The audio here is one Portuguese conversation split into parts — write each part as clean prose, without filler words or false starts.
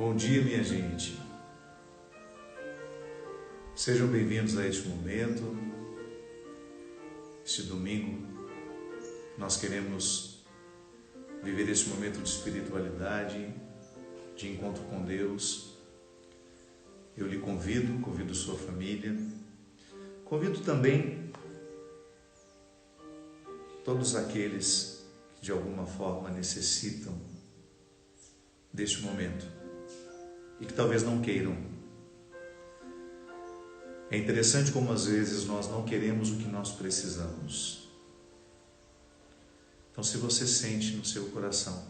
Bom dia, minha gente. Sejam bem-vindos a este momento. Este domingo, nós queremos viver este momento de espiritualidade, de encontro com Deus. Eu lhe convido sua família, convido também todos aqueles que de alguma forma necessitam deste momento e que talvez não queiram. É interessante como às vezes nós não queremos o que nós precisamos. Então, se você sente no seu coração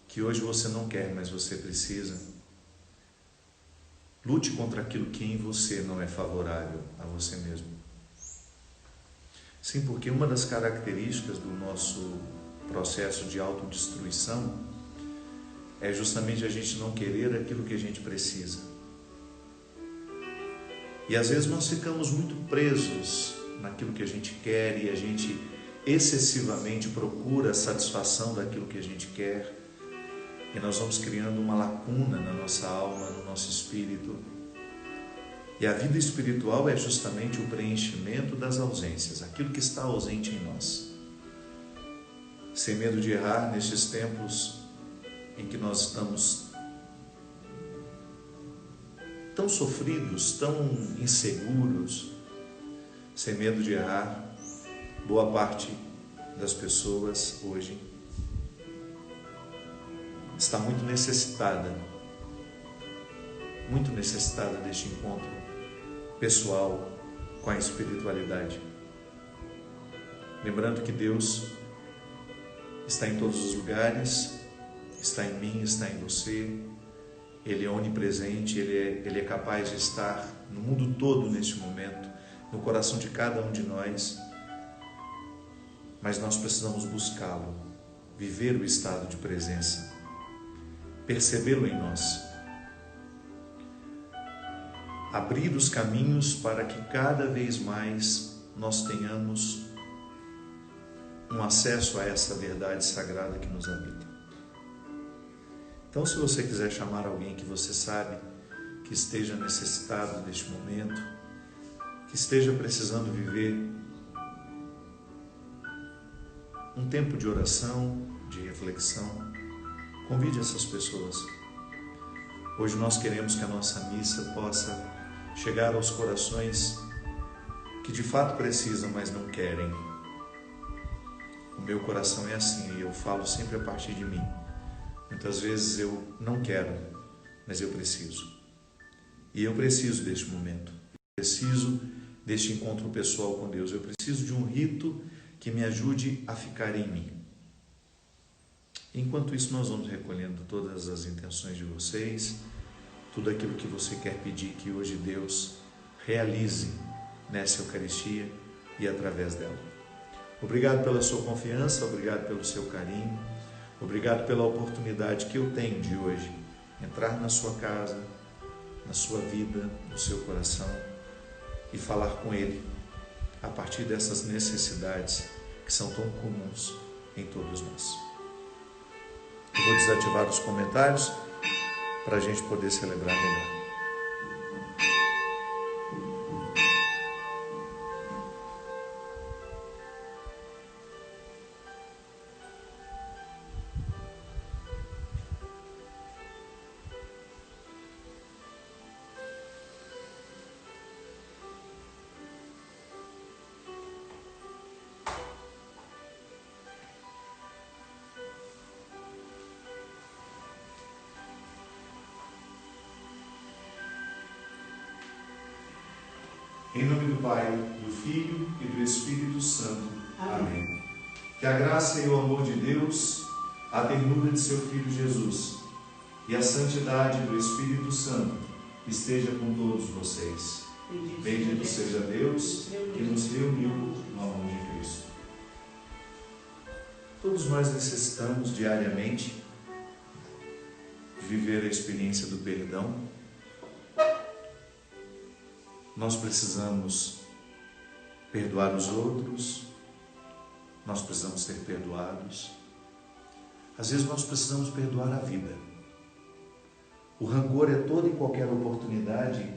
que hoje você não quer, mas você precisa, lute contra aquilo que em você não é favorável a você mesmo. Sim, porque uma das características do nosso processo de autodestruição é justamente a gente não querer aquilo que a gente precisa. E às vezes nós ficamos muito presos naquilo que a gente quer e a gente excessivamente procura a satisfação daquilo que a gente quer, e nós vamos criando uma lacuna na nossa alma, no nosso espírito. E a vida espiritual é justamente o preenchimento das ausências, aquilo que está ausente em nós. Sem medo de errar nestes tempos em que nós estamos tão sofridos, tão inseguros, sem medo de errar, boa parte das pessoas hoje está muito necessitada deste encontro pessoal com a espiritualidade. Lembrando que Deus está em todos os lugares, está em mim, está em você. Ele é onipresente, Ele é capaz de estar no mundo todo neste momento, no coração de cada um de nós, mas nós precisamos buscá-lo, viver o estado de presença, percebê-lo em nós, abrir os caminhos para que cada vez mais nós tenhamos um acesso a essa verdade sagrada que nos habita. Então, se você quiser chamar alguém que você sabe que esteja necessitado deste momento, que esteja precisando viver um tempo de oração, de reflexão, convide essas pessoas. Hoje nós queremos que a nossa missa possa chegar aos corações que de fato precisam, mas não querem. O meu coração é assim, e eu falo sempre a partir de mim. Muitas vezes eu não quero, mas eu preciso. E eu preciso deste momento. Eu preciso deste encontro pessoal com Deus. Eu preciso de um rito que me ajude a ficar em mim. Enquanto isso, nós vamos recolhendo todas as intenções de vocês, tudo aquilo que você quer pedir que hoje Deus realize nessa Eucaristia e através dela. Obrigado pela sua confiança, obrigado pelo seu carinho, obrigado pela oportunidade que eu tenho de hoje entrar na sua casa, na sua vida, no seu coração e falar com Ele a partir dessas necessidades que são tão comuns em todos nós. Eu vou desativar os comentários para a gente poder celebrar melhor. Em nome do Pai, do Filho e do Espírito Santo. Amém. Que a graça e o amor de Deus, a ternura de seu Filho Jesus e a santidade do Espírito Santo esteja com todos vocês. Bendito seja Deus que nos reuniu no amor de Cristo. Todos nós necessitamos diariamente de viver a experiência do perdão. Nós precisamos perdoar os outros, nós precisamos ser perdoados. Às vezes nós precisamos perdoar a vida. O rancor é toda e qualquer oportunidade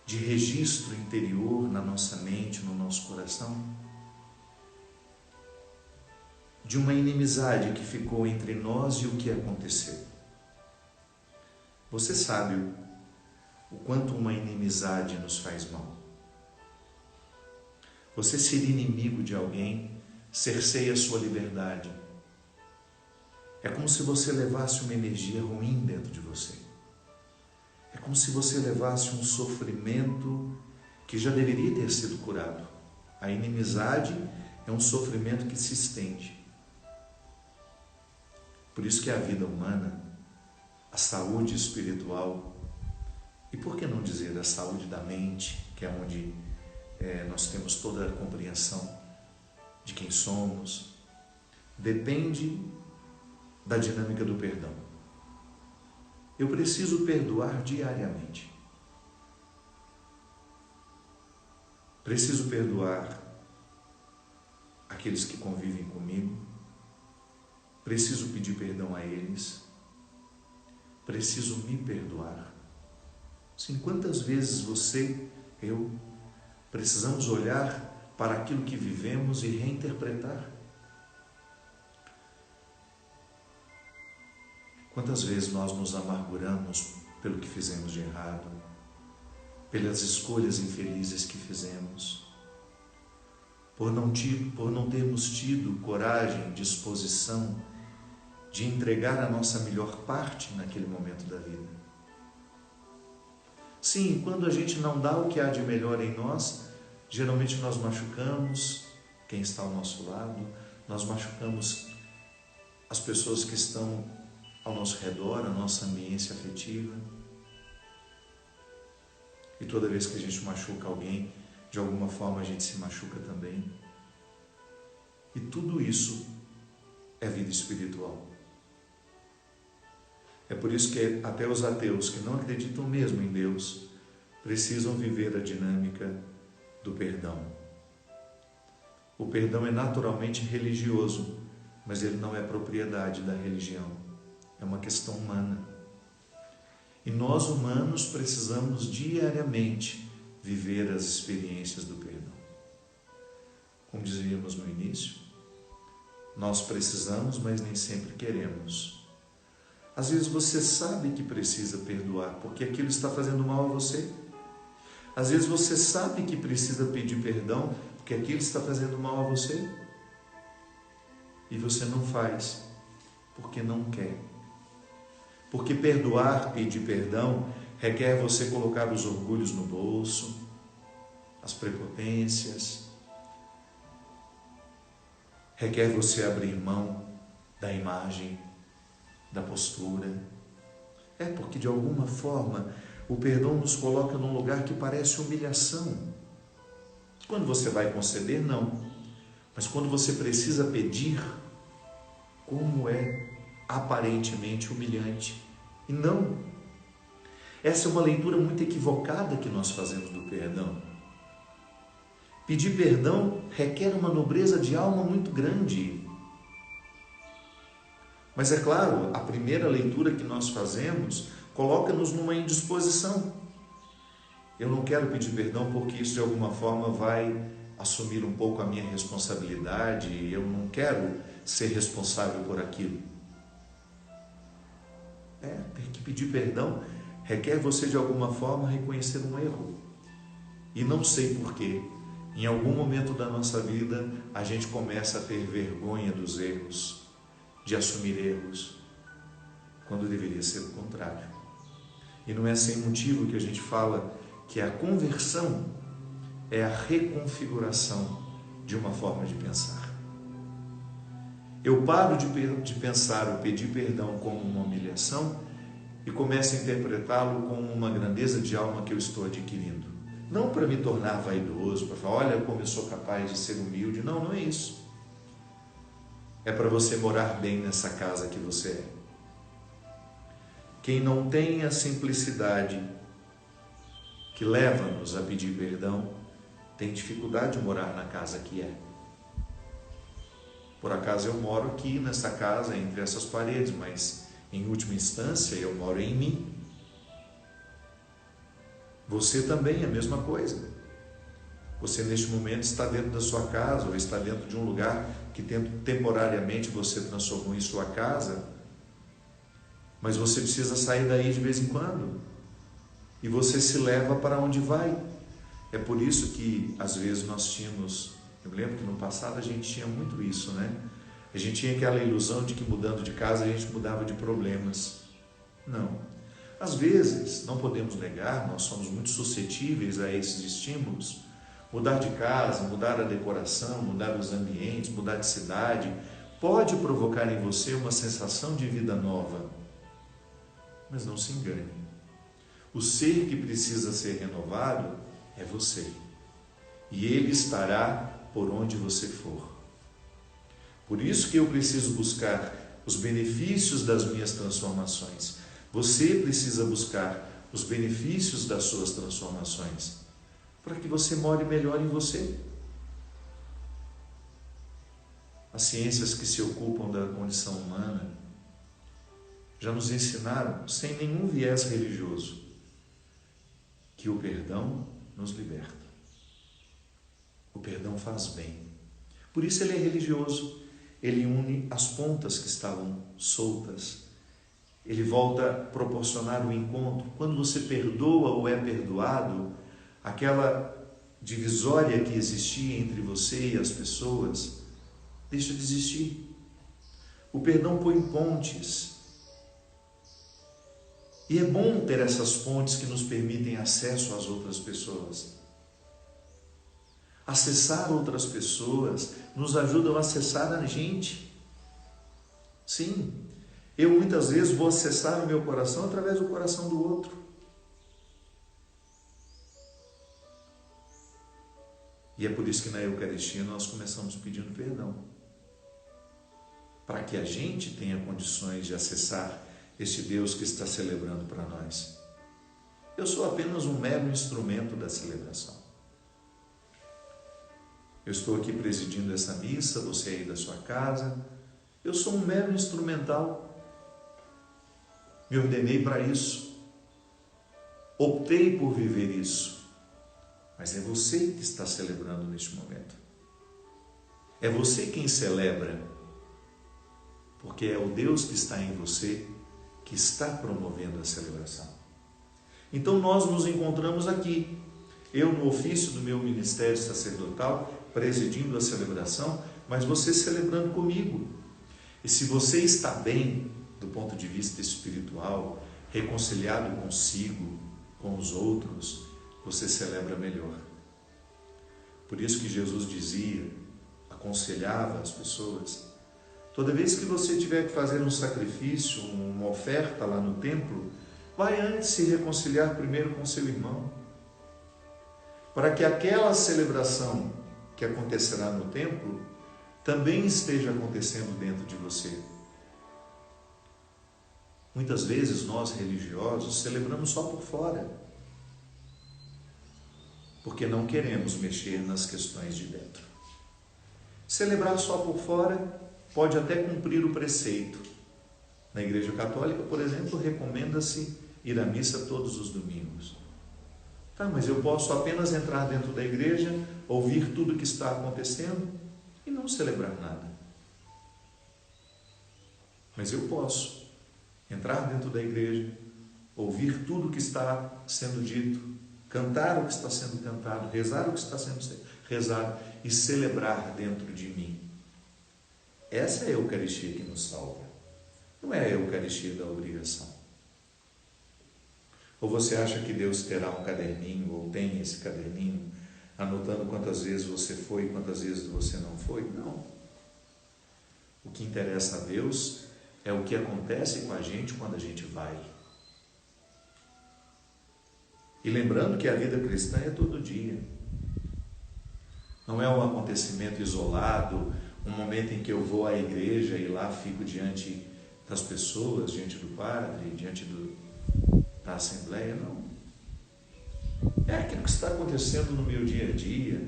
de registro interior na nossa mente, no nosso coração, de uma inimizade que ficou entre nós e o que aconteceu. Você sabe o quanto uma inimizade nos faz mal. Você ser inimigo de alguém cerceia a sua liberdade. É como se você levasse uma energia ruim dentro de você. É como se você levasse um sofrimento que já deveria ter sido curado. A inimizade é um sofrimento que se estende. Por isso que a vida humana, a saúde espiritual, e por que não dizer a saúde da mente, que é onde nós temos toda a compreensão de quem somos, depende da dinâmica do perdão. Eu preciso perdoar diariamente. Preciso perdoar aqueles que convivem comigo. Preciso pedir perdão a eles. Preciso me perdoar. Sim, quantas vezes você, eu, precisamos olhar para aquilo que vivemos e reinterpretar? Quantas vezes nós nos amarguramos pelo que fizemos de errado, pelas escolhas infelizes que fizemos, por não termos tido coragem, disposição de entregar a nossa melhor parte naquele momento da vida. Sim, quando a gente não dá o que há de melhor em nós, geralmente nós machucamos quem está ao nosso lado, nós machucamos as pessoas que estão ao nosso redor, a nossa ambiência afetiva. E toda vez que a gente machuca alguém, de alguma forma a gente se machuca também. E tudo isso é vida espiritual. É por isso que até os ateus que não acreditam mesmo em Deus precisam viver a dinâmica do perdão. O perdão é naturalmente religioso, mas ele não é propriedade da religião. É uma questão humana. E nós humanos precisamos diariamente viver as experiências do perdão. Como dizíamos no início, nós precisamos, mas nem sempre queremos. Às vezes você sabe que precisa perdoar, porque aquilo está fazendo mal a você. Às vezes você sabe que precisa pedir perdão, porque aquilo está fazendo mal a você. E você não faz, porque não quer. Porque perdoar, pedir perdão, requer você colocar os orgulhos no bolso, as prepotências, requer você abrir mão da imagem, da postura. É porque de alguma forma o perdão nos coloca num lugar que parece humilhação. Quando você vai conceder, não. Mas quando você precisa pedir, como é aparentemente humilhante. E não. Essa é uma leitura muito equivocada que nós fazemos do perdão. Pedir perdão requer uma nobreza de alma muito grande. Mas é claro, a primeira leitura que nós fazemos coloca-nos numa indisposição. Eu não quero pedir perdão porque isso de alguma forma vai assumir um pouco a minha responsabilidade, eu não quero ser responsável por aquilo. Ter que pedir perdão requer você de alguma forma reconhecer um erro. E não sei porquê, em algum momento da nossa vida a gente começa a ter vergonha dos erros, de assumir erros, quando deveria ser o contrário. E não é sem motivo que a gente fala que a conversão é a reconfiguração de uma forma de pensar. Eu paro de pensar o pedir perdão como uma humilhação e começo a interpretá-lo como uma grandeza de alma que eu estou adquirindo. Não para me tornar vaidoso, para falar, olha como eu sou capaz de ser humilde. Não, não é isso. É para você morar bem nessa casa que você é. Quem não tem a simplicidade que leva-nos a pedir perdão, tem dificuldade de morar na casa que é. Por acaso eu moro aqui nessa casa, entre essas paredes, mas em última instância eu moro em mim. Você também é a mesma coisa. Você neste momento está dentro da sua casa ou está dentro de um lugar que temporariamente você transformou em sua casa, mas você precisa sair daí de vez em quando e você se leva para onde vai. É por isso que às vezes nós tínhamos, eu me lembro que no passado a gente tinha muito isso, né? A gente tinha aquela ilusão de que mudando de casa a gente mudava de problemas. Não. Às vezes, não podemos negar, nós somos muito suscetíveis a esses estímulos. Mudar de casa, mudar a decoração, mudar os ambientes, mudar de cidade, pode provocar em você uma sensação de vida nova. Mas não se engane. O ser que precisa ser renovado é você. E ele estará por onde você for. Por isso que eu preciso buscar os benefícios das minhas transformações. Você precisa buscar os benefícios das suas transformações, para que você more melhor em você. As ciências que se ocupam da condição humana já nos ensinaram, sem nenhum viés religioso, que o perdão nos liberta. O perdão faz bem. Por isso ele é religioso. Ele une as pontas que estavam soltas. Ele volta a proporcionar o encontro. Quando você perdoa ou é perdoado, aquela divisória que existia entre você e as pessoas deixa de existir. O perdão põe pontes. E é bom ter essas pontes que nos permitem acesso às outras pessoas. Acessar outras pessoas nos ajudam a acessar a gente. Sim, eu muitas vezes vou acessar o meu coração através do coração do outro. E é por isso que na Eucaristia nós começamos pedindo perdão, para que a gente tenha condições de acessar este Deus que está celebrando para nós. Eu sou apenas um mero instrumento da celebração. Eu estou aqui presidindo essa missa, você aí da sua casa. Eu sou um mero instrumental. Me ordenei para isso. Optei por viver isso. Mas é você que está celebrando neste momento. É você quem celebra. Porque é o Deus que está em você que está promovendo a celebração. Então nós nos encontramos aqui. Eu no ofício do meu ministério sacerdotal, presidindo a celebração, mas você celebrando comigo. E se você está bem do ponto de vista espiritual, reconciliado consigo, com os outros, você celebra melhor. Por isso que Jesus dizia, aconselhava as pessoas, toda vez que você tiver que fazer um sacrifício, uma oferta lá no templo, vai antes se reconciliar primeiro com seu irmão, para que aquela celebração que acontecerá no templo também esteja acontecendo dentro de você. Muitas vezes nós religiosos celebramos só por fora, porque não queremos mexer nas questões de dentro. Celebrar só por fora pode até cumprir o preceito. Na Igreja Católica, por exemplo, recomenda-se ir à missa todos os domingos. Tá, mas eu posso apenas entrar dentro da igreja, ouvir tudo o que está acontecendo e não celebrar nada. Mas eu posso entrar dentro da igreja, ouvir tudo o que está sendo dito, cantar o que está sendo cantado, rezar o que está sendo rezado e celebrar dentro de mim. Essa é a Eucaristia que nos salva. Não é a Eucaristia da obrigação. Ou você acha que Deus terá um caderninho, ou tem esse caderninho, anotando quantas vezes você foi e quantas vezes você não foi? Não. O que interessa a Deus é o que acontece com a gente quando a gente vai. E lembrando que a vida cristã é todo dia. Não é um acontecimento isolado, um momento em que eu vou à igreja e lá fico diante das pessoas, diante do padre, diante da Assembleia, não. É aquilo que está acontecendo no meu dia a dia.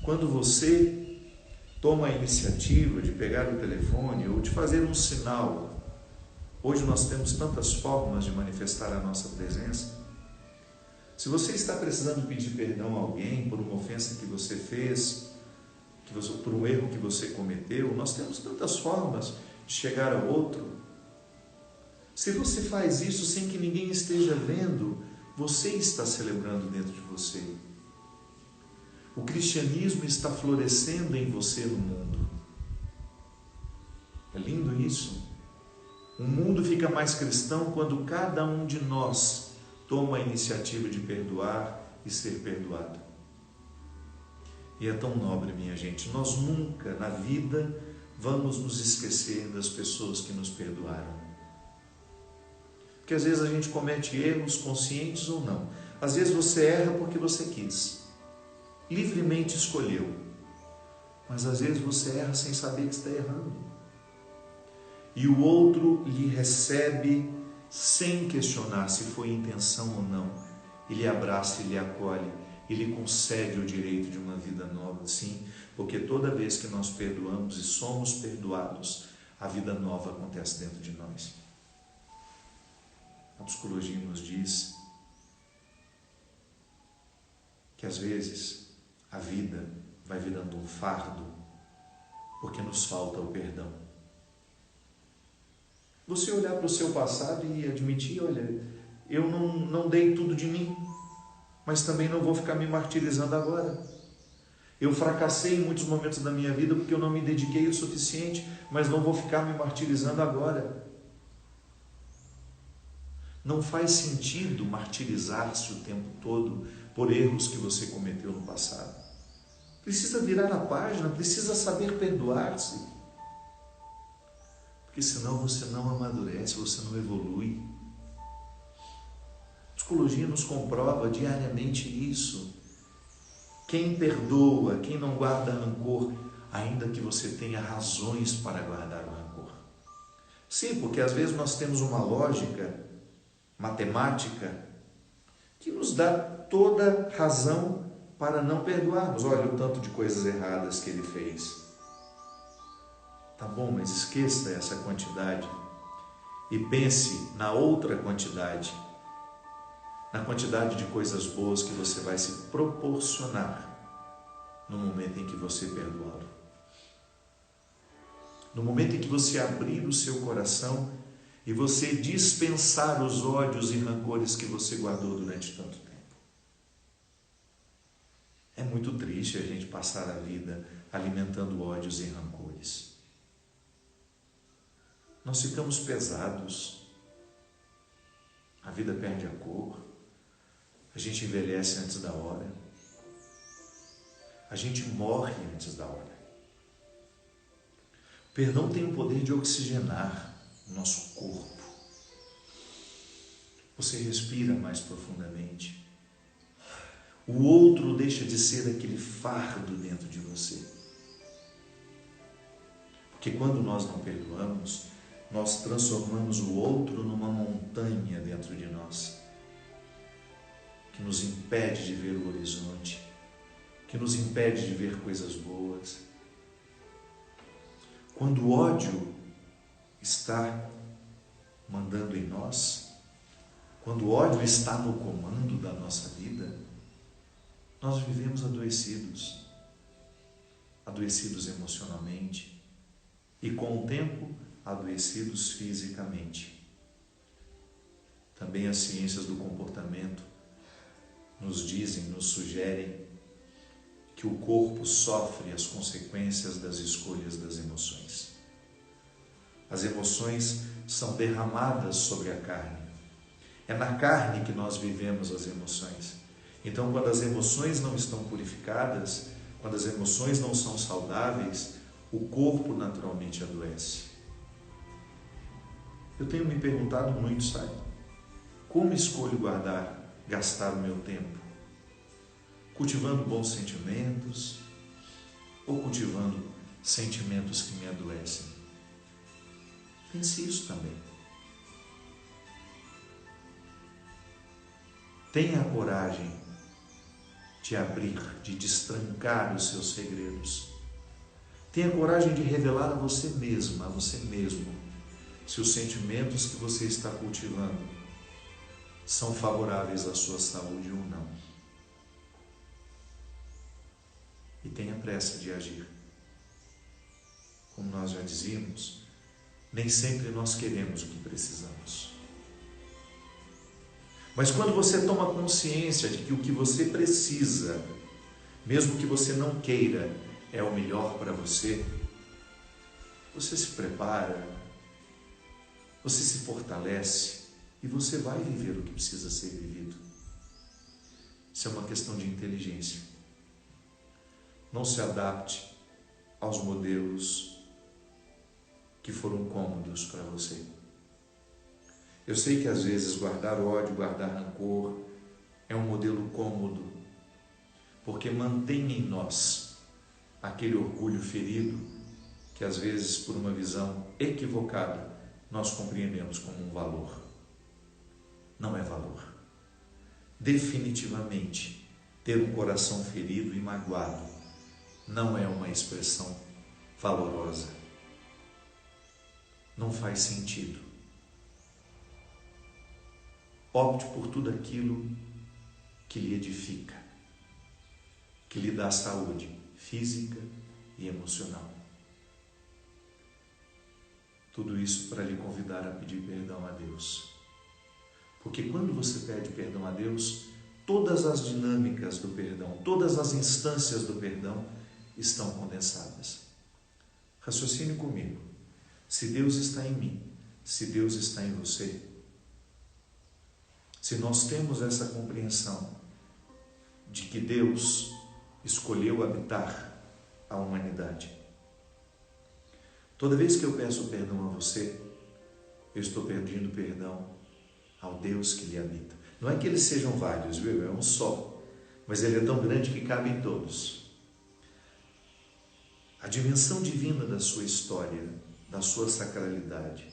Quando você toma a iniciativa de pegar o telefone ou de fazer um sinal. Hoje nós temos tantas formas de manifestar a nossa presença. Se você está precisando pedir perdão a alguém por uma ofensa que você fez, por um erro que você cometeu, nós temos tantas formas de chegar ao outro. Se você faz isso sem que ninguém esteja vendo, você está celebrando dentro de você. O cristianismo está florescendo em você no mundo. É lindo isso. O mundo fica mais cristão quando cada um de nós toma a iniciativa de perdoar e ser perdoado. E é tão nobre, minha gente. Nós nunca na vida vamos nos esquecer das pessoas que nos perdoaram. Porque às vezes a gente comete erros, conscientes ou não. Às vezes você erra porque você quis, livremente escolheu. Mas às vezes você erra sem saber que está errando. E o outro lhe recebe sem questionar se foi intenção ou não. Ele abraça e lhe acolhe. Ele concede o direito de uma vida nova, sim, porque toda vez que nós perdoamos e somos perdoados, a vida nova acontece dentro de nós. A psicologia nos diz que às vezes a vida vai virando um fardo porque nos falta o perdão. Você olhar para o seu passado e admitir, olha, eu não dei tudo de mim, mas também não vou ficar me martirizando agora. Eu fracassei em muitos momentos da minha vida porque eu não me dediquei o suficiente, mas não vou ficar me martirizando agora. Não faz sentido martirizar-se o tempo todo por erros que você cometeu no passado. Precisa virar a página, precisa saber perdoar-se. Porque senão você não amadurece, você não evolui. A psicologia nos comprova diariamente isso. Quem perdoa, quem não guarda rancor, ainda que você tenha razões para guardar o rancor. Sim, porque às vezes nós temos uma lógica matemática que nos dá toda razão para não perdoarmos. Olha o tanto de coisas erradas que ele fez. Tá bom, mas esqueça essa quantidade e pense na outra quantidade, na quantidade de coisas boas que você vai se proporcionar no momento em que você perdoá-lo. No momento em que você abrir o seu coração e você dispensar os ódios e rancores que você guardou durante tanto tempo. É muito triste a gente passar a vida alimentando ódios e rancores. Nós ficamos pesados, a vida perde a cor, a gente envelhece antes da hora, a gente morre antes da hora. O perdão tem o poder de oxigenar o nosso corpo. Você respira mais profundamente. O outro deixa de ser aquele fardo dentro de você. Porque quando nós não perdoamos, nós transformamos o outro numa montanha dentro de nós, que nos impede de ver o horizonte, que nos impede de ver coisas boas. Quando o ódio está mandando em nós, quando o ódio está no comando da nossa vida, nós vivemos adoecidos emocionalmente e, com o tempo, adoecidos fisicamente. Também as ciências do comportamento nos dizem, nos sugerem que o corpo sofre as consequências das escolhas das emoções. As emoções são derramadas sobre a carne. É na carne que nós vivemos as emoções. Então, quando as emoções não estão purificadas, quando as emoções não são saudáveis, o corpo naturalmente adoece. Eu tenho me perguntado muito, sabe? Como escolho gastar o meu tempo? Cultivando bons sentimentos ou cultivando sentimentos que me adoecem? Pense isso também. Tenha a coragem de abrir, de destrancar os seus segredos. Tenha coragem de revelar a você mesma, a você mesmo, se os sentimentos que você está cultivando são favoráveis à sua saúde ou não. E tenha pressa de agir. Como nós já dizíamos, nem sempre nós queremos o que precisamos. Mas quando você toma consciência de que o que você precisa, mesmo que você não queira, é o melhor para você, você se prepara, você se fortalece e você vai viver o que precisa ser vivido. Isso é uma questão de inteligência. Não se adapte aos modelos que foram cômodos para você. Eu sei que às vezes guardar ódio, guardar rancor é um modelo cômodo, porque mantém em nós aquele orgulho ferido que às vezes, por uma visão equivocada, nós compreendemos como um valor. Não é valor. Definitivamente, ter um coração ferido e magoado não é uma expressão valorosa. Não faz sentido. Opte por tudo aquilo que lhe edifica, que lhe dá saúde física e emocional. Tudo isso para lhe convidar a pedir perdão a Deus. Porque quando você pede perdão a Deus, todas as dinâmicas do perdão, todas as instâncias do perdão estão condensadas. Raciocine comigo. Se Deus está em mim, se Deus está em você, se nós temos essa compreensão de que Deus escolheu habitar a humanidade, toda vez que eu peço perdão a você, eu estou pedindo perdão ao Deus que lhe habita. Não é que eles sejam vários, viu? É um só, mas ele é tão grande que cabe em todos. A dimensão divina da sua história, da sua sacralidade,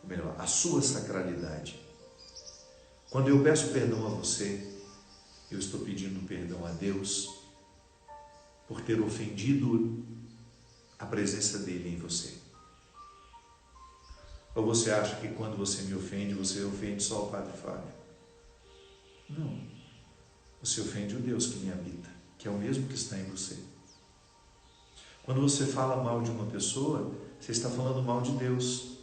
ou melhor, a sua sacralidade. Quando eu peço perdão a você, eu estou pedindo perdão a Deus por ter ofendido a presença dele em você. Ou você acha que quando você me ofende, você ofende só o Padre Fábio? Não. Você ofende o Deus que me habita, que é o mesmo que está em você. Quando você fala mal de uma pessoa, você está falando mal de Deus.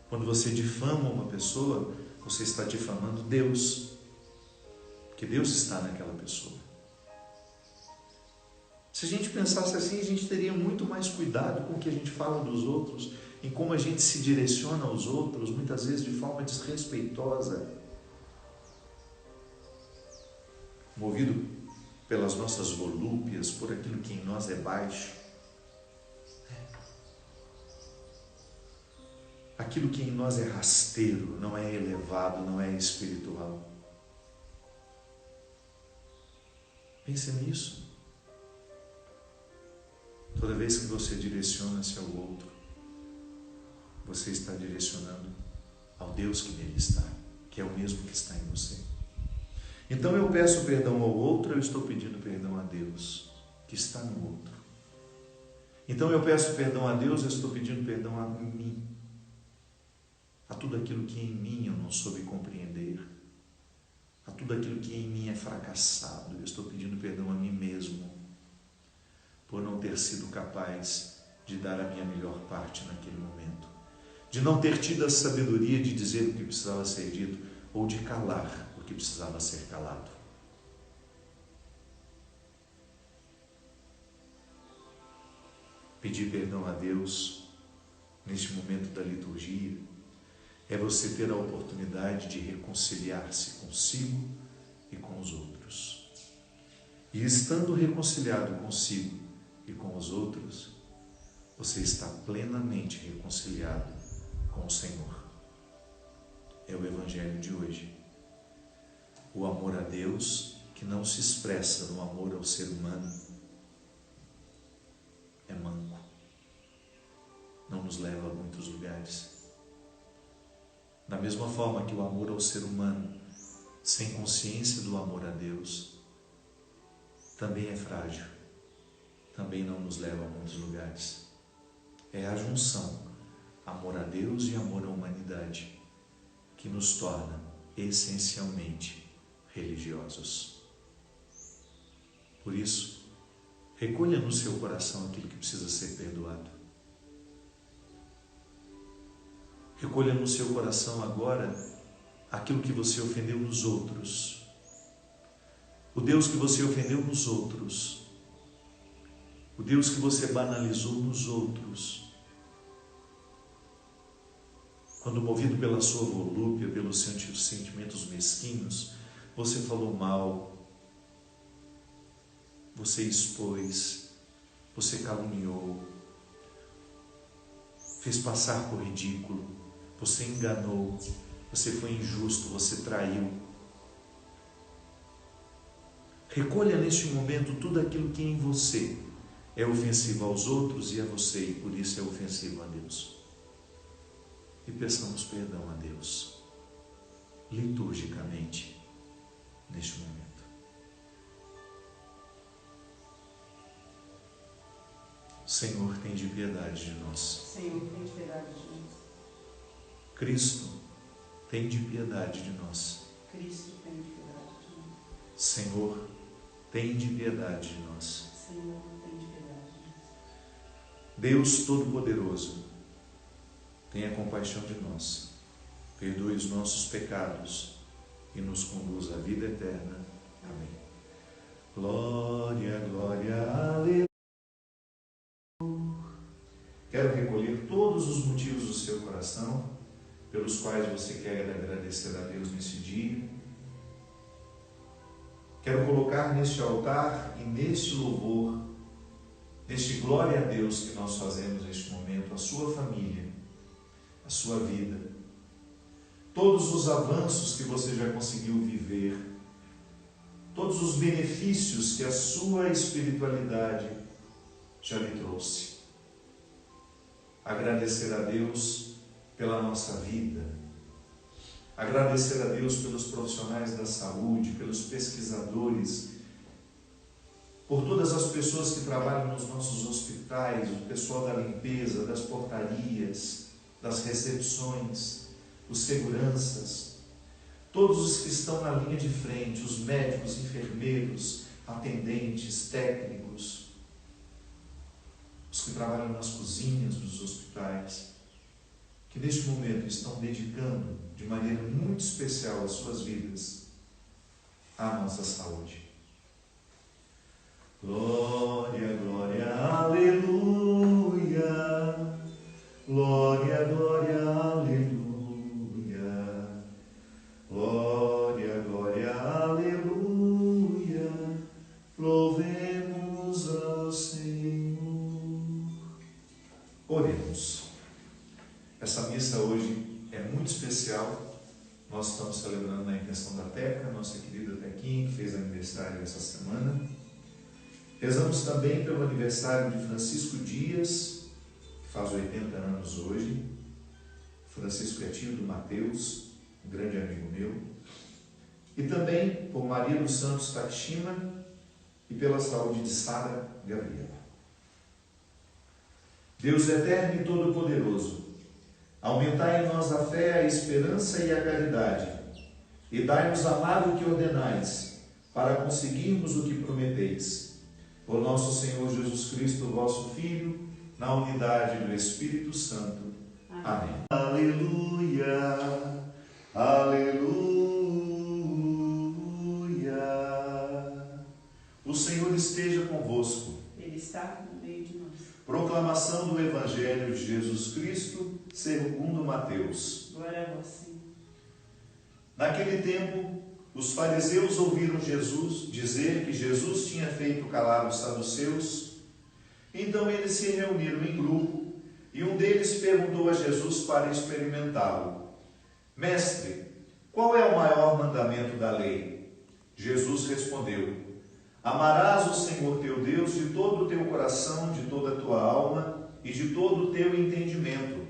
Quando você difama uma pessoa, você está difamando Deus, porque Deus está naquela pessoa. Se a gente pensasse assim, a gente teria muito mais cuidado com o que a gente fala dos outros, em como a gente se direciona aos outros, muitas vezes de forma desrespeitosa, movido pelas nossas volúpias, por aquilo que em nós é baixo. Aquilo que em nós é rasteiro, não é elevado, não é espiritual. Pense nisso. Toda vez que você direciona-se ao outro, você está direcionando ao Deus que nele está, que é o mesmo que está em você. Então eu peço perdão ao outro, eu estou pedindo perdão a Deus, que está no outro. Então eu peço perdão a Deus, eu estou pedindo perdão a mim, a tudo aquilo que em mim eu não soube compreender, a tudo aquilo que em mim é fracassado. Eu estou pedindo perdão a mim mesmo, por não ter sido capaz de dar a minha melhor parte naquele momento, de não ter tido a sabedoria de dizer o que precisava ser dito, ou de calar o que precisava ser calado. Pedir perdão a Deus neste momento da liturgia é você ter a oportunidade de reconciliar-se consigo e com os outros. E estando reconciliado consigo e com os outros, você está plenamente reconciliado com o Senhor. É o Evangelho de hoje. O amor a Deus, que não se expressa no amor ao ser humano, é manco. Não nos leva a muitos lugares. Da mesma forma que o amor ao ser humano, sem consciência do amor a Deus, também é frágil, também não nos leva a muitos lugares. É a junção, amor a Deus e amor à humanidade, que nos torna essencialmente religiosos. Por isso, recolha no seu coração aquilo que precisa ser perdoado. Recolha no seu coração agora aquilo que você ofendeu nos outros. O Deus que você ofendeu nos outros. O Deus que você banalizou nos outros. Quando movido pela sua volúpia, pelos seus sentimentos mesquinhos, você falou mal, você expôs, você caluniou, fez passar por ridículo, você enganou, você foi injusto, você traiu. Recolha neste momento tudo aquilo que em você é ofensivo aos outros e a você, e por isso é ofensivo a Deus. E peçamos perdão a Deus, liturgicamente, neste momento. Senhor, tem de piedade de nós. Senhor, tem de piedade de nós. Cristo, tem de piedade de nós. Cristo, tem de piedade de nós. Senhor, tem de piedade de nós. Senhor, tem de piedade de nós. Deus Todo-Poderoso, tenha compaixão de nós, perdoe os nossos pecados e nos conduz à vida eterna. Amém. Glória, glória, aleluia. Quero recolher todos os motivos do seu coração pelos quais você quer agradecer a Deus nesse dia. Quero colocar neste altar e neste louvor, neste glória a Deus que nós fazemos neste momento, a sua família, a sua vida, todos os avanços que você já conseguiu viver, todos os benefícios que a sua espiritualidade já lhe trouxe. Agradecer a Deus pela nossa vida, agradecer a Deus pelos profissionais da saúde, pelos pesquisadores, por todas as pessoas que trabalham nos nossos hospitais, o pessoal da limpeza, das portarias, das recepções, os seguranças, todos os que estão na linha de frente, os médicos, enfermeiros, atendentes, técnicos, os que trabalham nas cozinhas dos hospitais, que neste momento estão dedicando de maneira muito especial as suas vidas à nossa saúde. Glória, glória, aleluia. Glória, glória, aleluia. Glória, glória, aleluia. Louvemos ao Senhor. Oremos. Essa missa hoje é muito especial. Nós estamos celebrando a intenção da Teca, nossa querida Tequinha, que fez aniversário essa semana. Rezamos também pelo aniversário de Francisco Dias, que faz 80 anos hoje. Francisco é tio do Mateus, um grande amigo meu. E também por Maria dos Santos Takshima e pela saúde de Sara Gabriela. Deus eterno e todo-poderoso, aumentai em nós a fé, a esperança e a caridade, e dai-nos amar o que ordenais, para conseguirmos o que prometeis. Por nosso Senhor Jesus Cristo, vosso Filho, na unidade do Espírito Santo. Amém. Aleluia, aleluia. O Senhor esteja convosco. Ele está no meio de nós. Proclamação do Evangelho de Jesus Cristo, segundo Mateus. Glória a vós, Senhor. Naquele tempo, os fariseus ouviram Jesus dizer que Jesus tinha feito calar os saduceus. Então eles se reuniram em grupo e um deles perguntou a Jesus para experimentá-lo: Mestre, qual é o maior mandamento da lei? Jesus respondeu: Amarás o Senhor teu Deus de todo o teu coração, de toda a tua alma e de todo o teu entendimento.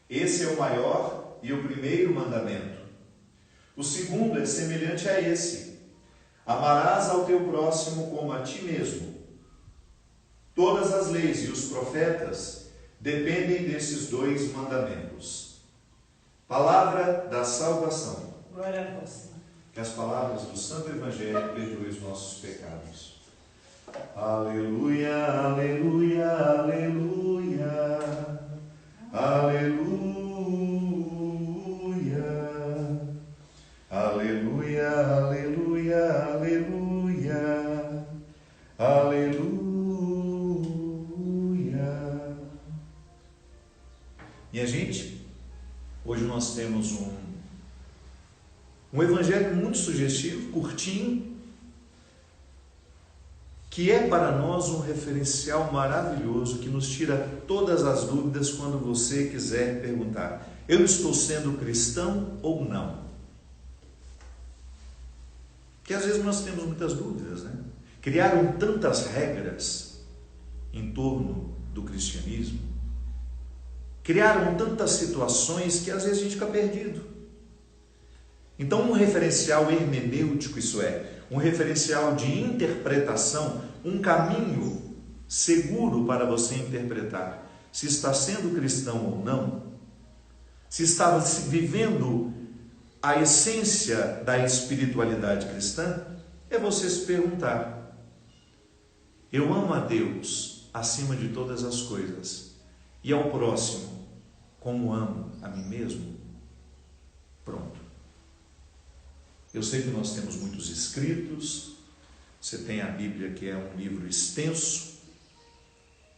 Esse é o maior e o primeiro mandamento. O segundo é semelhante a esse: amarás ao teu próximo como a ti mesmo. Todas as leis e os profetas dependem desses dois mandamentos. Palavra da salvação. Glória a vós, Senhor. Que as palavras do Santo Evangelho perdoem os nossos pecados. Aleluia, aleluia, aleluia, aleluia, aleluia, aleluia, aleluia, aleluia. Minha gente, hoje nós temos um evangelho muito sugestivo, curtinho, que é para nós um referencial maravilhoso, que nos tira todas as dúvidas quando você quiser perguntar: eu estou sendo cristão ou não? Porque às vezes nós temos muitas dúvidas, né? Criaram tantas regras em torno do cristianismo, criaram tantas situações que às vezes a gente fica perdido. Então, um referencial hermenêutico, isso é, um referencial de interpretação, um caminho seguro para você interpretar se está sendo cristão ou não, se está vivendo a essência da espiritualidade cristã, é você se perguntar: eu amo a Deus acima de todas as coisas e ao próximo como amo a mim mesmo? Pronto. Eu sei que nós temos muitos escritos, você tem a Bíblia, que é um livro extenso,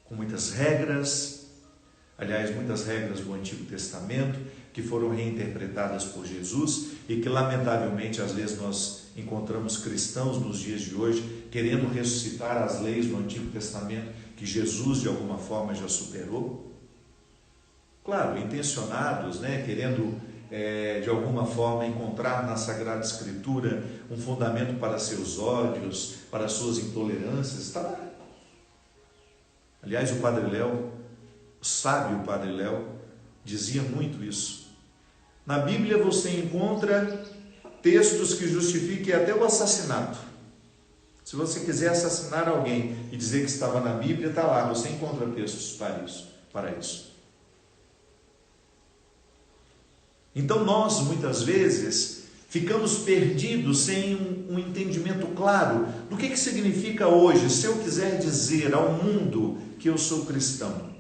com muitas regras, aliás, muitas regras do Antigo Testamento, que foram reinterpretadas por Jesus e que, lamentavelmente, às vezes nós encontramos cristãos nos dias de hoje querendo ressuscitar as leis do Antigo Testamento que Jesus, de alguma forma, já superou. Claro, intencionados, né? Querendo de alguma forma encontrar na Sagrada Escritura um fundamento para seus ódios, para suas intolerâncias. Está lá. Aliás, o Padre Léo, o sábio Padre Léo, dizia muito isso. Na Bíblia você encontra textos que justifiquem até o assassinato. Se você quiser assassinar alguém e dizer que estava na Bíblia, está lá, você encontra textos para isso. Então nós, muitas vezes, ficamos perdidos sem um entendimento claro do que significa hoje, se eu quiser dizer ao mundo que eu sou cristão: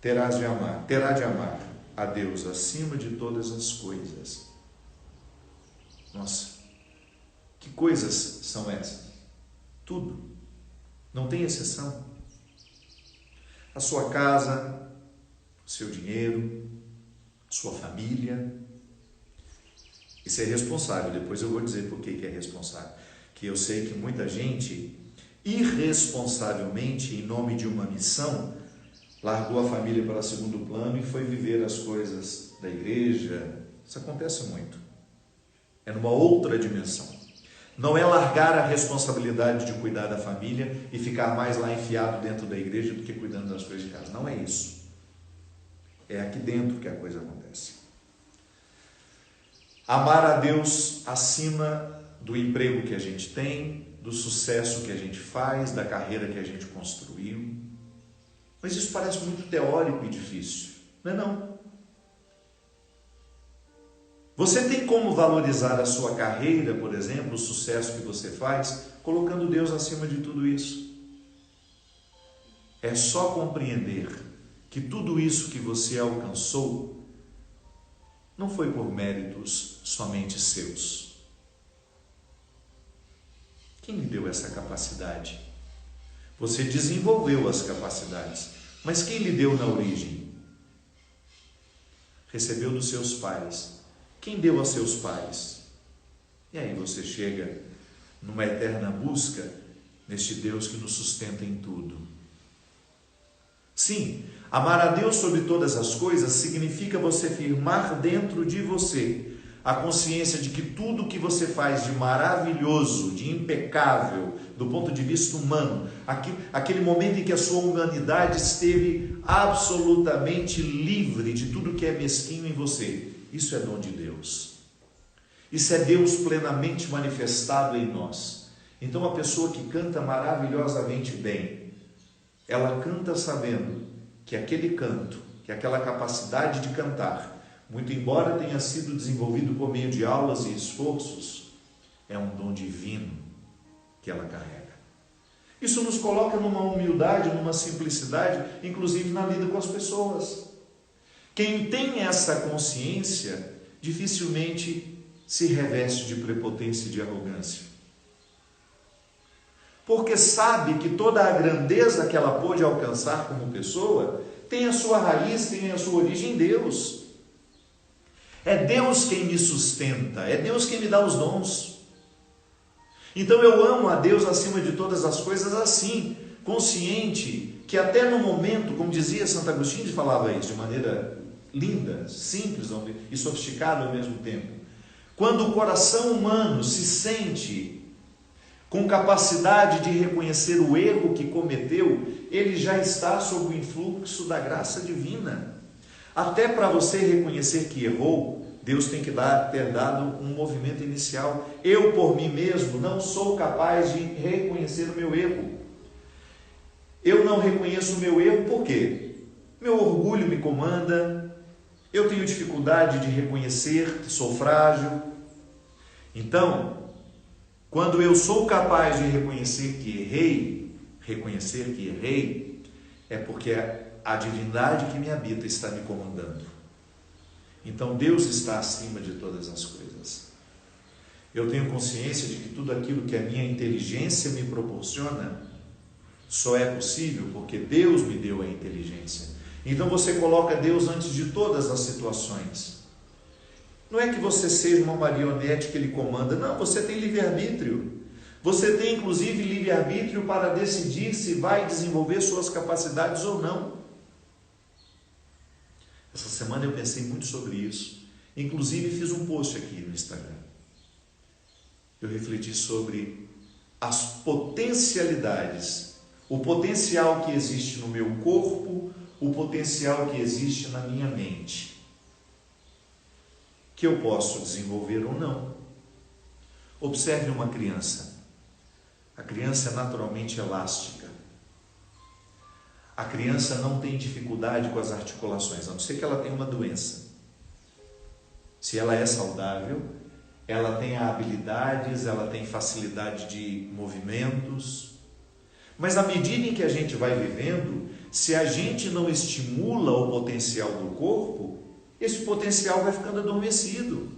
terá de amar a Deus acima de todas as coisas. Nossa, que coisas são essas? Tudo, não tem exceção. A sua casa, o seu dinheiro, sua família. Isso é responsável. Depois eu vou dizer por que é responsável. Que eu sei que muita gente, irresponsavelmente, em nome de uma missão, largou a família para segundo plano e foi viver as coisas da igreja. Isso acontece muito. É numa outra dimensão. Não é largar a responsabilidade de cuidar da família e ficar mais lá enfiado dentro da igreja do que cuidando das coisas de casa. Não é isso. É aqui dentro que a coisa acontece. Amar a Deus acima do emprego que a gente tem, do sucesso que a gente faz, da carreira que a gente construiu. Mas isso parece muito teórico e difícil, não é não? Você tem como valorizar a sua carreira, por exemplo, o sucesso que você faz, colocando Deus acima de tudo isso. É só compreender que tudo isso que você alcançou não foi por méritos somente seus. Quem lhe deu essa capacidade? Você desenvolveu as capacidades, mas quem lhe deu na origem? Recebeu dos seus pais. Quem deu a seus pais? E aí você chega numa eterna busca neste Deus que nos sustenta em tudo. Sim, amar a Deus sobre todas as coisas significa você firmar dentro de você a consciência de que tudo que você faz de maravilhoso, de impecável, do ponto de vista humano, aquele momento em que a sua humanidade esteve absolutamente livre de tudo que é mesquinho em você, isso é dom de Deus. Isso é Deus plenamente manifestado em nós. Então a pessoa que canta maravilhosamente bem, ela canta sabendo que aquele canto, que aquela capacidade de cantar, muito embora tenha sido desenvolvido por meio de aulas e esforços, é um dom divino que ela carrega. Isso nos coloca numa humildade, numa simplicidade, inclusive na lida com as pessoas. Quem tem essa consciência dificilmente se reveste de prepotência e de arrogância. Porque sabe que toda a grandeza que ela pôde alcançar como pessoa tem a sua raiz, tem a sua origem em Deus. É Deus quem me sustenta, é Deus quem me dá os dons. Então eu amo a Deus acima de todas as coisas assim, consciente que até no momento, como dizia Santo Agostinho, falava isso de maneira linda, simples e sofisticada ao mesmo tempo. Quando o coração humano se sente com capacidade de reconhecer o erro que cometeu, ele já está sob o influxo da graça divina. Até para você reconhecer que errou, Deus tem que ter dado um movimento inicial. Eu, por mim mesmo, não sou capaz de reconhecer o meu erro. Eu não reconheço o meu erro por quê? Meu orgulho me comanda, eu tenho dificuldade de reconhecer que sou frágil. Então, quando eu sou capaz de reconhecer que errei, é porque a divindade que me habita está me comandando. Então Deus está acima de todas as coisas. Eu tenho consciência de que tudo aquilo que a minha inteligência me proporciona só é possível porque Deus me deu a inteligência. Então você coloca Deus antes de todas as situações. Não é que você seja uma marionete que Ele comanda. Não, você tem livre-arbítrio. Você tem inclusive livre-arbítrio para decidir se vai desenvolver suas capacidades ou não. Essa semana eu pensei muito sobre isso. Inclusive fiz um post aqui no Instagram. Eu refleti sobre as potencialidades, o potencial que existe no meu corpo, o potencial que existe na minha mente, que eu posso desenvolver ou não. Observe uma criança. A criança é naturalmente elástica. A criança não tem dificuldade com as articulações, a não ser que ela tenha uma doença. Se ela é saudável, ela tem habilidades, ela tem facilidade de movimentos. Mas à medida em que a gente vai vivendo, se a gente não estimula o potencial do corpo, esse potencial vai ficando adormecido.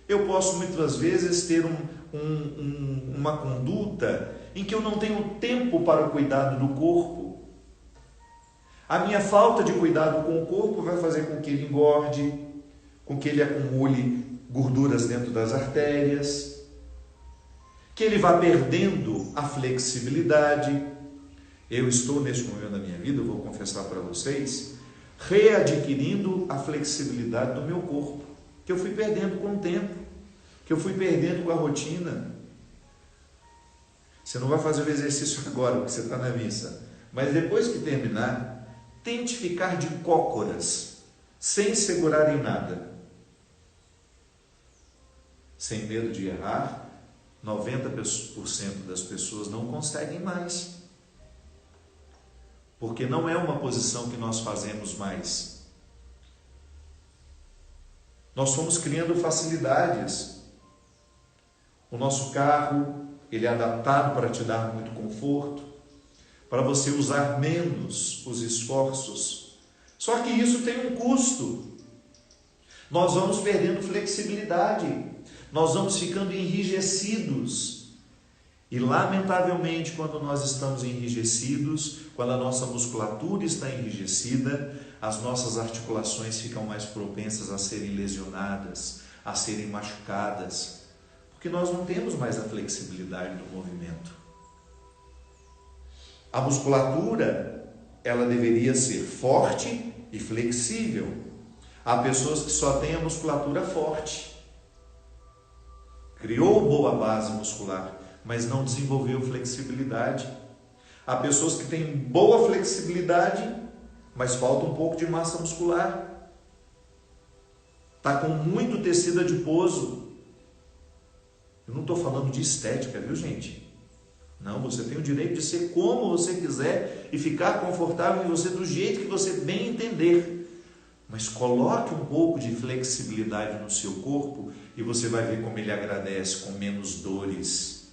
Eu posso muitas vezes ter uma conduta em que eu não tenho tempo para o cuidado do corpo. A minha falta de cuidado com o corpo vai fazer com que ele engorde, com que ele acumule gorduras dentro das artérias, que ele vá perdendo a flexibilidade. Eu estou neste momento da minha vida, eu vou confessar para vocês, readquirindo a flexibilidade do meu corpo, que eu fui perdendo com o tempo, que eu fui perdendo com a rotina. Você não vai fazer o exercício agora, porque você está na missa, mas depois que terminar, tente ficar de cócoras, sem segurar em nada, sem medo de errar. 90% das pessoas não conseguem mais, porque não é uma posição que nós fazemos mais. Nós fomos criando facilidades. O nosso carro, ele é adaptado para te dar muito conforto, para você usar menos os esforços. Só que isso tem um custo. Nós vamos perdendo flexibilidade, nós vamos ficando enrijecidos. E lamentavelmente, quando nós estamos enrijecidos, quando a nossa musculatura está enrijecida, as nossas articulações ficam mais propensas a serem lesionadas, a serem machucadas, porque nós não temos mais a flexibilidade do movimento. A musculatura, ela deveria ser forte e flexível. Há pessoas que só têm a musculatura forte, criou boa base muscular, mas não desenvolveu flexibilidade. Há pessoas que têm boa flexibilidade, mas falta um pouco de massa muscular. Está com muito tecido adiposo. Eu não estou falando de estética, viu, gente? Não, você tem o direito de ser como você quiser e ficar confortável em você do jeito que você bem entender. Mas coloque um pouco de flexibilidade no seu corpo e você vai ver como ele agradece com menos dores.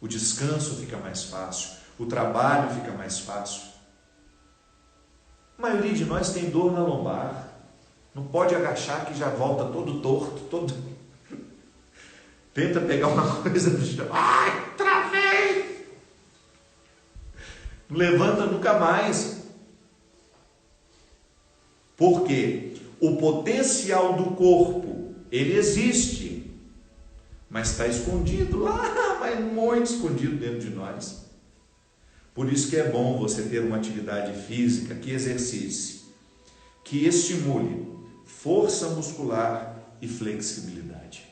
O descanso fica mais fácil, o trabalho fica mais fácil. A maioria de nós tem dor na lombar. Não pode agachar que já volta todo torto, todo... Tenta pegar uma coisa no chão. Ai, travei! Não levanta nunca mais. Por quê? O potencial do corpo, ele existe, mas está escondido lá, mas muito escondido dentro de nós. Por isso que é bom você ter uma atividade física que exercite, que estimule força muscular e flexibilidade.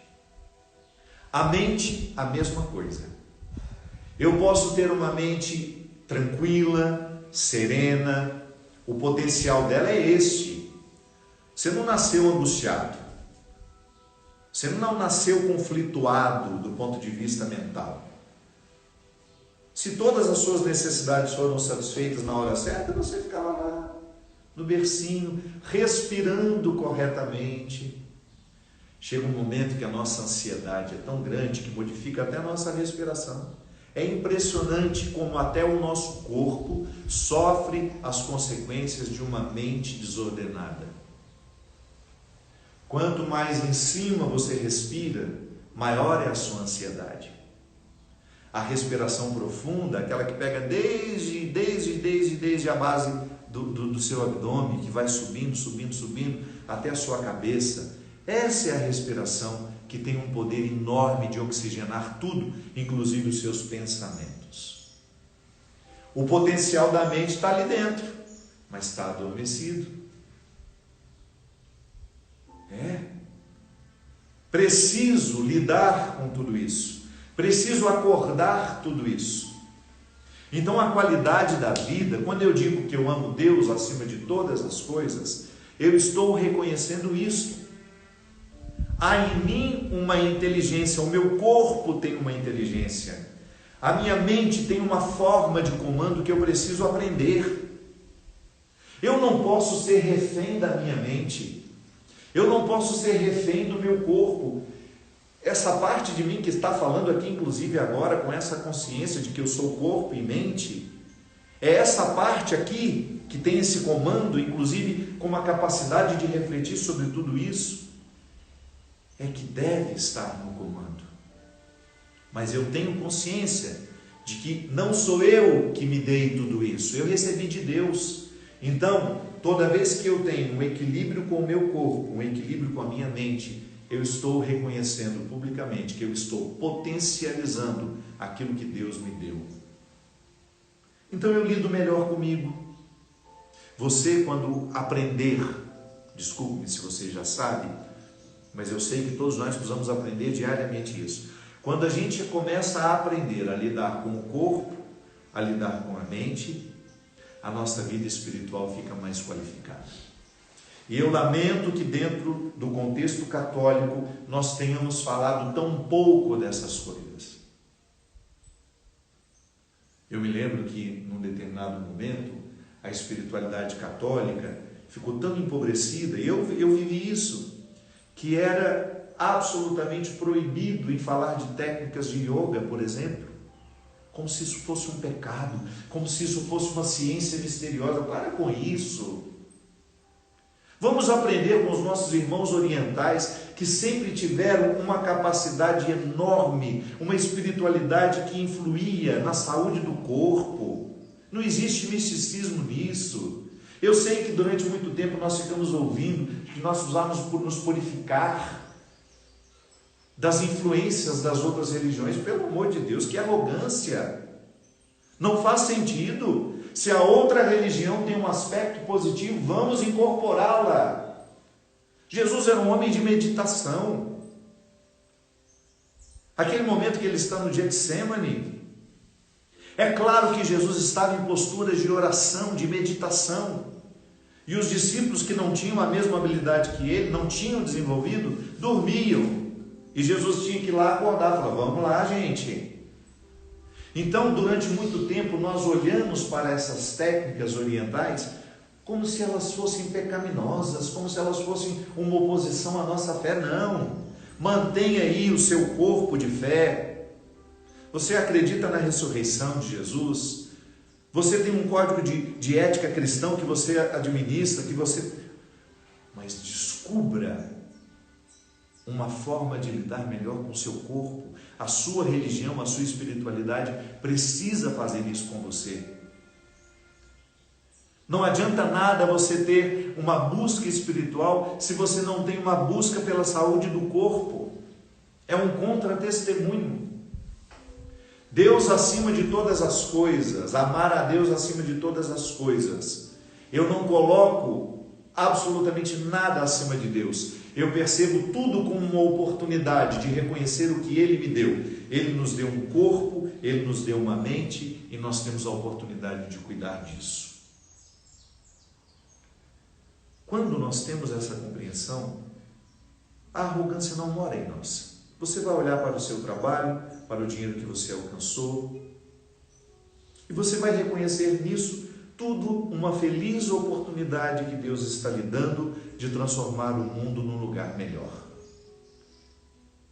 A mente, a mesma coisa. Eu posso ter uma mente tranquila, serena, o potencial dela é este. Você não nasceu angustiado. Você não nasceu conflituado do ponto de vista mental. Se todas as suas necessidades foram satisfeitas na hora certa, você ficava lá, no bercinho, respirando corretamente. Chega um momento que a nossa ansiedade é tão grande que modifica até a nossa respiração. É impressionante como até o nosso corpo sofre as consequências de uma mente desordenada. Quanto mais em cima você respira, maior é a sua ansiedade. A respiração profunda, aquela que pega desde a base do seu abdômen, que vai subindo até a sua cabeça. Essa é a respiração que tem um poder enorme de oxigenar tudo, inclusive os seus pensamentos. O potencial da mente está ali dentro, mas está adormecido. Preciso lidar com tudo isso. Preciso acordar tudo isso. Então a qualidade da vida, quando eu digo que eu amo Deus acima de todas as coisas, eu estou reconhecendo isso. Há em mim uma inteligência, o meu corpo tem uma inteligência, a minha mente tem uma forma de comando que eu preciso aprender. Eu não posso ser refém da minha mente, eu não posso ser refém do meu corpo. Essa parte de mim que está falando aqui, inclusive agora, com essa consciência de que eu sou corpo e mente, é essa parte aqui que tem esse comando, inclusive com uma capacidade de refletir sobre tudo isso, é que deve estar no comando. Mas eu tenho consciência de que não sou eu que me dei tudo isso, eu recebi de Deus. Então, toda vez que eu tenho um equilíbrio com o meu corpo, um equilíbrio com a minha mente, eu estou reconhecendo publicamente que eu estou potencializando aquilo que Deus me deu. Então eu lido melhor comigo. Você, quando aprender, desculpe-me se você já sabe, mas eu sei que todos nós precisamos aprender diariamente isso. Quando a gente começa a aprender a lidar com o corpo, a lidar com a mente, a nossa vida espiritual fica mais qualificada. E eu lamento que dentro do contexto católico nós tenhamos falado tão pouco dessas coisas. Eu me lembro que num determinado momento a espiritualidade católica ficou tão empobrecida, e eu vivi isso, que era absolutamente proibido em falar de técnicas de yoga, por exemplo, como se isso fosse um pecado, como se isso fosse uma ciência misteriosa. Para com isso. Vamos aprender com os nossos irmãos orientais, que sempre tiveram uma capacidade enorme, uma espiritualidade que influía na saúde do corpo. Não existe misticismo nisso. Eu sei que durante muito tempo nós ficamos ouvindo que nós precisamos nos purificar das influências das outras religiões. Pelo amor de Deus, que arrogância! Não faz sentido. Se a outra religião tem um aspecto positivo, vamos incorporá-la. Jesus era um homem de meditação. Aquele momento que ele está no Getsêmani, é claro que Jesus estava em posturas de oração, de meditação. E os discípulos que não tinham a mesma habilidade que ele, não tinham desenvolvido, dormiam. E Jesus tinha que ir lá acordar, falar: vamos lá, gente, Então, durante muito tempo, nós olhamos para essas técnicas orientais como se elas fossem pecaminosas, como se elas fossem uma oposição à nossa fé. Não. Mantenha aí o seu corpo de fé. Você acredita na ressurreição de Jesus? Você tem um código de ética cristão que você administra, mas descubra uma forma de lidar melhor com o seu corpo. A sua religião, a sua espiritualidade precisa fazer isso com você. Não adianta nada você ter uma busca espiritual se você não tem uma busca pela saúde do corpo. É um contra-testemunho. Deus acima de todas as coisas, amar a Deus acima de todas as coisas. Eu não coloco absolutamente nada acima de Deus. Eu percebo tudo como uma oportunidade de reconhecer o que Ele me deu. Ele nos deu um corpo, Ele nos deu uma mente e nós temos a oportunidade de cuidar disso. Quando nós temos essa compreensão, a arrogância não mora em nós. Você vai olhar para o seu trabalho, para o dinheiro que você alcançou, e você vai reconhecer nisso tudo uma feliz oportunidade que Deus está lhe dando de transformar o mundo num lugar melhor.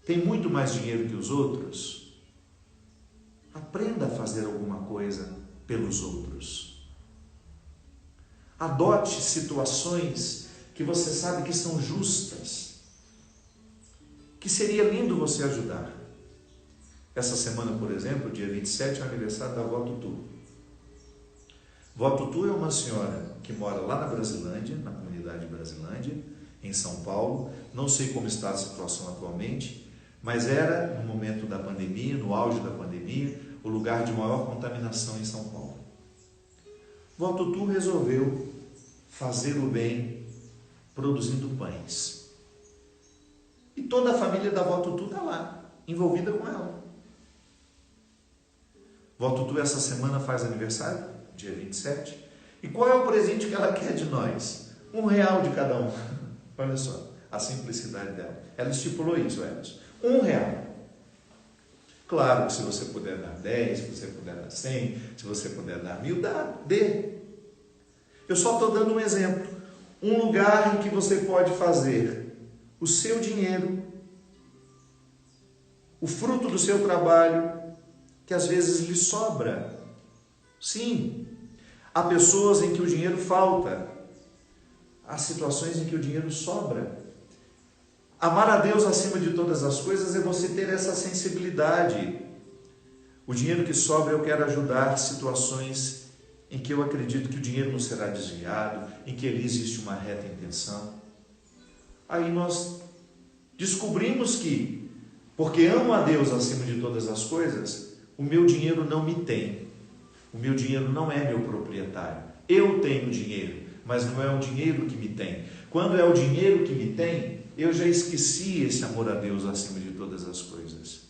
Tem muito mais dinheiro que os outros? Aprenda a fazer alguma coisa pelos outros. Adote situações que você sabe que são justas, que seria lindo você ajudar. Essa semana, por exemplo, dia 27, é o aniversário da Vó Tutu. Vó Tutu é uma senhora que mora lá na Brasilândia, na comunidade Brasilândia, em São Paulo. Não sei como está a situação atualmente, mas era, no momento da pandemia, no auge da pandemia, o lugar de maior contaminação em São Paulo. Vó Tutu resolveu fazer o bem produzindo pães. E toda a família da Vó Tutu está lá, envolvida com ela. Vó Tutu essa semana faz aniversário, dia 27. E qual é o presente que ela quer de nós? R$1 de cada um. Olha só, a simplicidade dela. Ela estipulou isso, Emerson. R$1. Claro que se você puder dar 10, se você puder dar 100, se você puder dar 1.000, dê. Eu só estou dando um exemplo. Um lugar em que você pode fazer o seu dinheiro, o fruto do seu trabalho, que às vezes lhe sobra. Sim, há pessoas em que o dinheiro falta. Há situações em que o dinheiro sobra. Amar a Deus acima de todas as coisas é você ter essa sensibilidade. O dinheiro que sobra eu quero ajudar situações em que eu acredito que o dinheiro não será desviado, em que ali existe uma reta intenção. Aí nós descobrimos que, porque amo a Deus acima de todas as coisas, o meu dinheiro não me tem. O meu dinheiro não é meu proprietário. Eu tenho dinheiro, mas não é o dinheiro que me tem. Quando é o dinheiro que me tem, eu já esqueci esse amor a Deus acima de todas as coisas.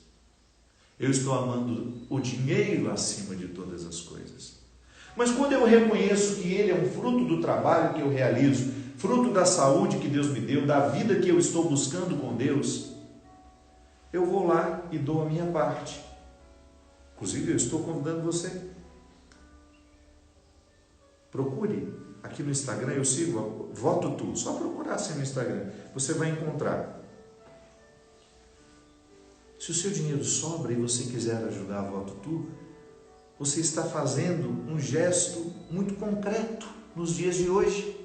Eu estou amando o dinheiro acima de todas as coisas. Mas quando eu reconheço que ele é um fruto do trabalho que eu realizo, fruto da saúde que Deus me deu, da vida que eu estou buscando com Deus, eu vou lá e dou a minha parte. Inclusive, eu estou convidando você. Procure aqui no Instagram, eu sigo a Vó Tutu, só procurar assim no Instagram, você vai encontrar. Se o seu dinheiro sobra e você quiser ajudar a Vó Tutu, você está fazendo um gesto muito concreto nos dias de hoje,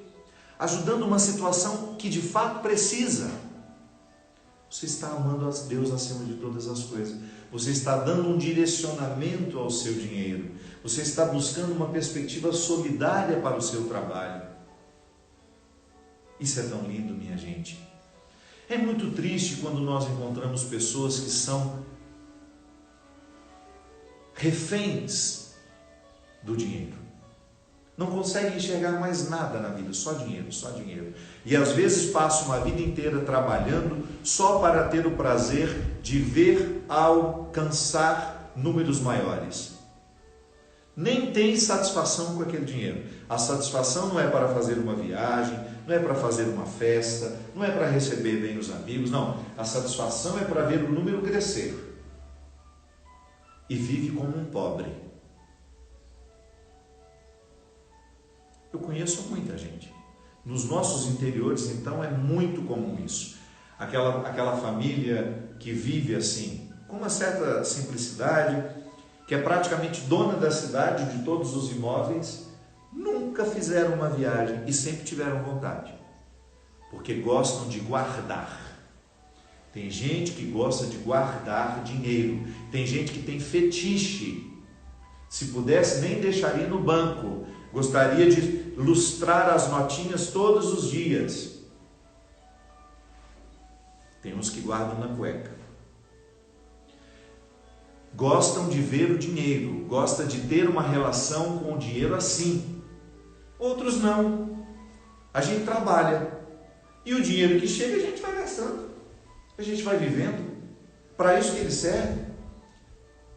ajudando uma situação que de fato precisa. Você está amando a Deus acima de todas as coisas. Você está dando um direcionamento ao seu dinheiro. Você está buscando uma perspectiva solidária para o seu trabalho. Isso é tão lindo, minha gente. É muito triste quando nós encontramos pessoas que são reféns do dinheiro. Não conseguem enxergar mais nada na vida, só dinheiro, só dinheiro. E às vezes passam a vida inteira trabalhando só para ter o prazer de ver alcançar números maiores. Nem tem satisfação com aquele dinheiro. A satisfação não é para fazer uma viagem, não é para fazer uma festa, não é para receber bem os amigos, não. A satisfação é para ver o número crescer. e vive como um pobre. Eu conheço muita gente. Nos nossos interiores, então, é muito comum isso. Aquela família que vive assim, com uma certa simplicidade, que é praticamente dona da cidade, de todos os imóveis, nunca fizeram uma viagem e sempre tiveram vontade, porque gostam de guardar. Tem gente que gosta de guardar dinheiro, tem gente que tem fetiche. Se pudesse, nem deixaria no banco, gostaria de lustrar as notinhas todos os dias. Tem uns que guardam na cueca. Gostam de ver o dinheiro, gostam de ter uma relação com o dinheiro assim. Outros não. A gente trabalha e o dinheiro que chega a gente vai gastando, a gente vai vivendo. Para isso que ele serve,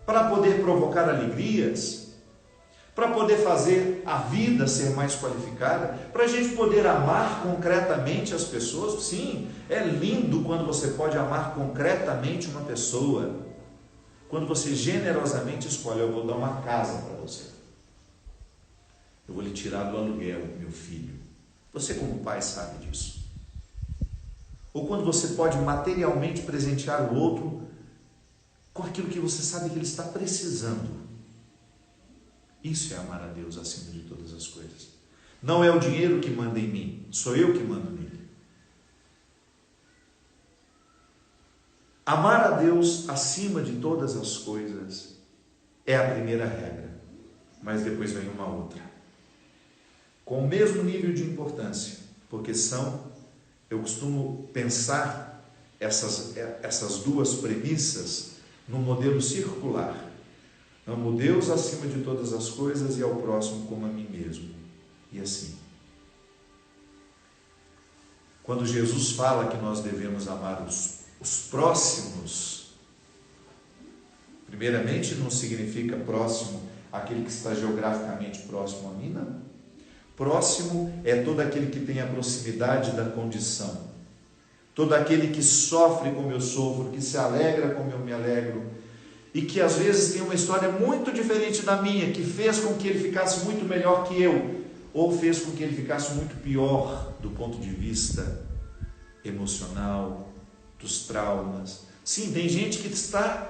para poder provocar alegrias, para poder fazer a vida ser mais qualificada, para a gente poder amar concretamente as pessoas. Sim, é lindo quando você pode amar concretamente uma pessoa, quando você generosamente escolhe: eu vou dar uma casa para você, eu vou lhe tirar do aluguel, meu filho. Você como pai sabe disso. Ou quando você pode materialmente presentear o outro com aquilo que você sabe que ele está precisando. Isso é amar a Deus acima de todas as coisas. Não é o dinheiro que manda em mim, sou eu que mando nele. Amar a Deus acima de todas as coisas é a primeira regra, mas depois vem uma outra, com o mesmo nível de importância, porque eu costumo pensar essas duas premissas no modelo circular. Amo Deus acima de todas as coisas e ao próximo como a mim mesmo. E assim, quando Jesus fala que nós devemos amar os próximos, primeiramente não significa próximo aquele que está geograficamente próximo a mim, não. Próximo é todo aquele que tem a proximidade da condição, todo aquele que sofre como eu sofro, que se alegra como eu me alegro, e que às vezes tem uma história muito diferente da minha, que fez com que ele ficasse muito melhor que eu, ou fez com que ele ficasse muito pior do ponto de vista emocional, dos traumas. Sim, tem gente que está,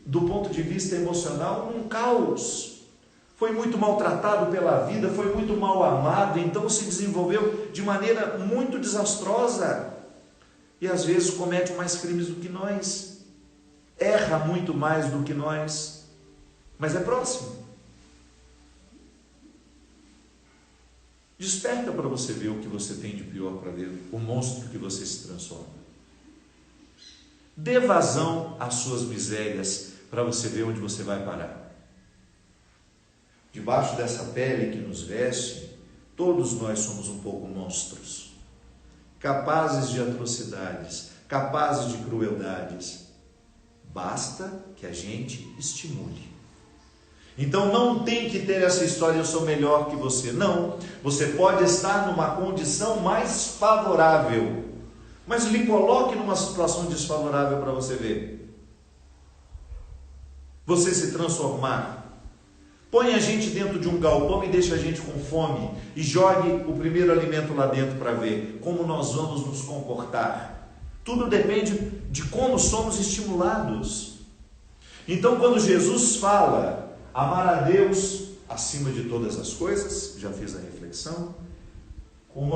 do ponto de vista emocional, num caos. Foi muito maltratado pela vida, foi muito mal amado, então se desenvolveu de maneira muito desastrosa. E às vezes comete mais crimes do que nós, erra muito mais do que nós, mas é próximo. Desperta para você ver o que você tem de pior para ver, o monstro que você se transforma. Dê vazão às suas misérias para você ver onde você vai parar. Debaixo dessa pele que nos veste, todos nós somos um pouco monstros, capazes de atrocidades, capazes de crueldades. Basta que a gente estimule. Então não tem que ter essa história: eu sou melhor que você. Não, você pode estar numa condição mais favorável, mas lhe coloque numa situação desfavorável para você ver. Você se transformar. Põe a gente dentro de um galpão e deixa a gente com fome e jogue o primeiro alimento lá dentro para ver como nós vamos nos comportar. Tudo depende de como somos estimulados. Então, quando Jesus fala amar a Deus acima de todas as coisas, já fiz a reflexão, como